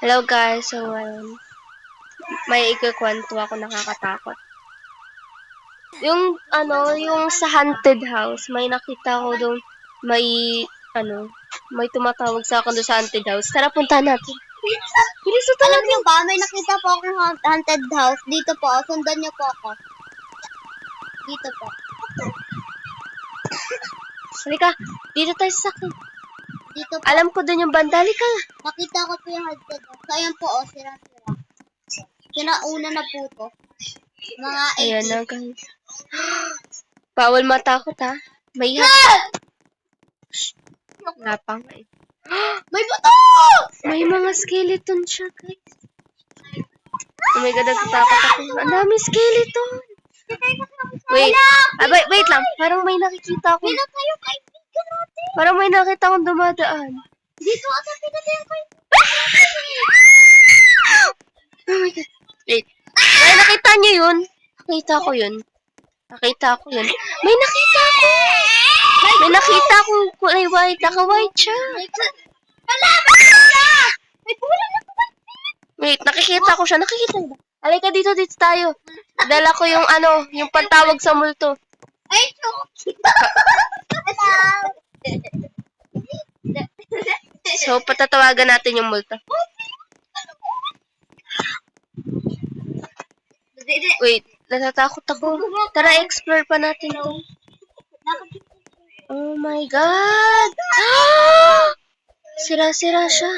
Hello guys, so may ikukwento ako nakakatakot. Yung sa haunted house, may nakita ko doon, may, may tumatawag sa akin doon sa haunted house. Tara, punta natin. Bilis na Alam niyo ba, may nakita po akong haunted house. Dito po, sundan niyo po ako. Dito po. Halika, dito tayo sa akin. Dito po. Alam ko doon yung banda. Halika. Nakita ko po yung haunted house. So, ayan po, sira-sira. Kinauna na po to. Mga 80. Ayan na guys. Bawal matakot ha. May wala pa nga eh. May buto! May mga skeleton siya guys. Oh my god, natatakot ako. Ang dami skeleton. Wait. Wait lang. Parang may nakikita ako. Wala tayo kaibigan natin. Parang may nakita akong dumadaan. Dito ata pinatay ang kaibigan. Oh my god. Wait. Ay, nakita niyo yun? Nakita ko yun. May nakita ako. May nakita akong kulay white. Naka-white siya. May pula na po. Wait, nakikita ko siya. Nakikita niyo ba? Halika dito tayo. Dala ko yung yung pantawag sa multo. Ay, choki. So, patatawagan natin yung multo. Wait, natatakot ako. Tara, explore pa natin ito. Oh my god! Sira-sira siya.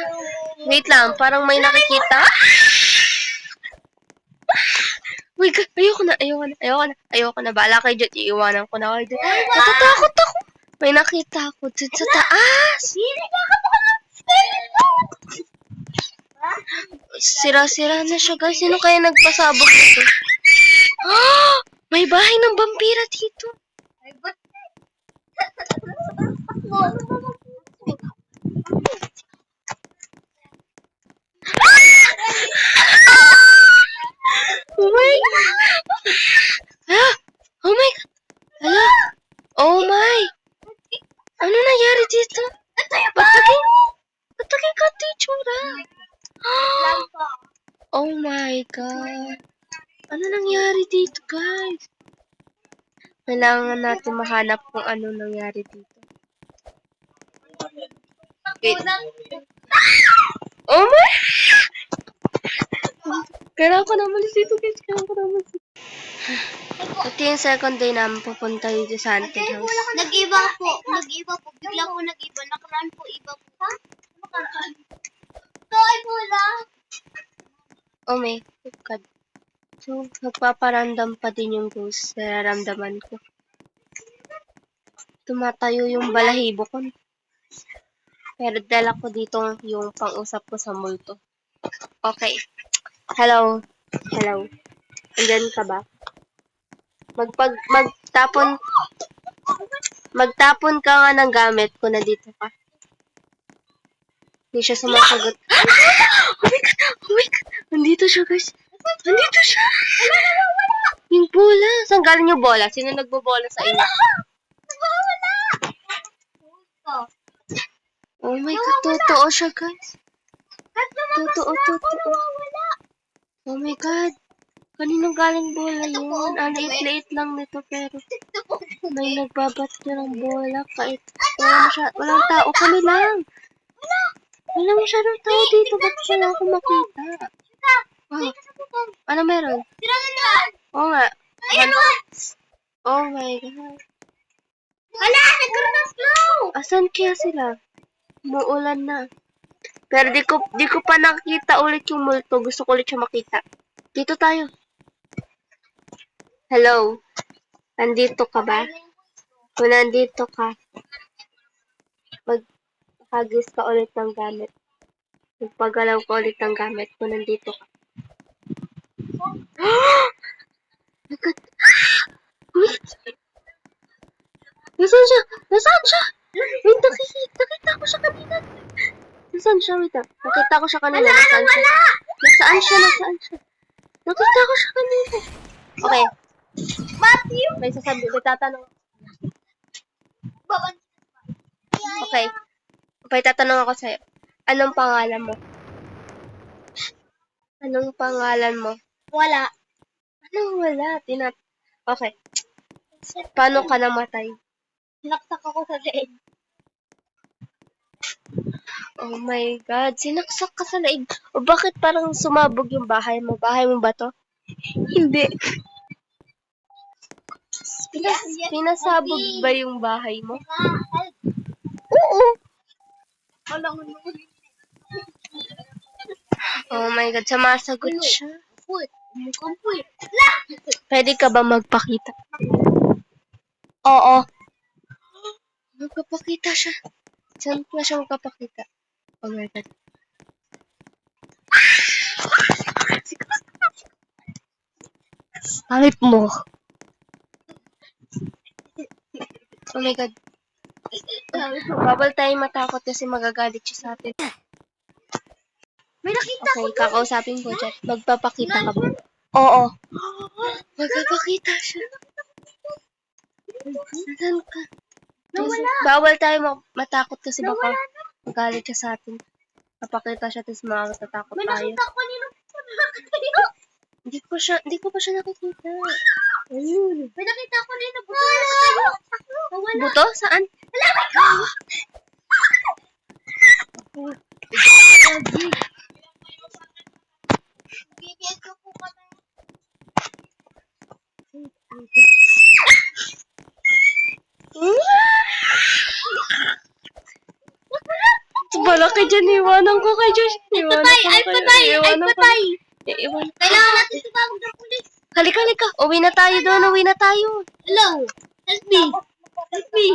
Wait lang, parang may nakikita. Wait, ayoko na. Bala kayo dyan, iiwanan ko na kayo dyan. Natatakot ako. May nakita ako dyan sa taas. Sira-sira na siya, guys. Sino kaya nagpasabog nito? May bahay ng vampira dito. Oh my god! Oh my god! Hala! Oh my! Ano nangyari dito? Ba't naging ganito yung tsura? Oh my god! Ano nangyari dito, guys? Kailangan natin mahanap kung ano nangyari dito. Wait. Oh my! Kailangan ko na malis dito, guys. Ito yung second day namin pupunta dito sa haunted house. Nag-iba po. Bigla po nag-iba. Nakaraan po iba po. Ha? Nakaraan. Ito ay pula. Oh my god. So, nagpaparandam pa din yung ghost. Nararamdaman ko. Tumatayo yung balahibo ko. Pero dala ko dito yung pang-usap ko sa multo. Okay. Hello. Andyan ka ba? Magtapon ka nga ng gamit ko na dito ka. Hindi siya sumasagot. Oh my god! Nandito siya, guys. Nandito siya! Yung bola. Saan galing yung bola? Sino nagbobola sa inyo? Oh my god, totoo siya, guys. Totoo. Oh my god. Kaninong galing bola yun? Ang liit-liit lang nito, pero may nagbabat niya ng bola. Walang tao. Kami lang. Wala masyadong tao dito. Ba't wala akong makita? Ano meron? Oo nga. Oh my god. Wala! Nagkaroon ng flow! Asan kaya sila? Muulan na. Pero di ko pa nakita ulit yung multo. Gusto ko ulit siya makita. Dito tayo. Hello? Nandito ka ba? Kung nandito ka, magpagis ka ulit ng gamit. Magpagalaw ka ulit ng gamit kung nandito ka. Wait! Nasaan siya? Wait, nakita ko siya kanina. Nasaan siya? Wait, nakita ko siya kanina. Nasaan siya? Nakita ko siya kanina. Okay. Matthew! May tatanong. Okay. May tatanong ako sa'yo. Anong pangalan mo? Anong pangalan mo? Wala. Anong wala? Okay. Paano ka namatay? Sinaksak ako sa leeg. Oh my God. Sinaksak ka sa leeg. O bakit parang sumabog yung bahay mo? Bahay mo ba to? Hindi. Pinasabog ba yung bahay mo? Help. Oo. Walang nuli. Oh my God. Sumasagot siya. Foot. Mukhang foot. Pwede ka ba magpakita? Oo. Magpapakita siya. Saan na siya magpapakita? Oh my God. Pangit mo. Oh my God. Bawal tayo matakot kasi magagalit siya sa atin. May nakita ko. Okay, kakausapin ko dyan. Magpapakita ka ba? Oo. Magpapakita siya. Saan ka? Nawala. Bawal tayo matakot kasi baka magalit siya sa atin. Papakita siya tapos makakatakot May tayo. nakita ko nino. Nakakatayo. Hindi ko pa siya nakikita. Ayun. May nakita ko nino. Buto nakatayo. Nawala. Buto? Saan? BBS ko po kami. Balaki dyan, iwanan ko kay Josh. Patay! Ay, patay! Ay, patay! Iwan. Kailangan natin tumawag ng pulis. Halika. Uwi na tayo doon. Uwi na tayo. Hello! Help me! Help me!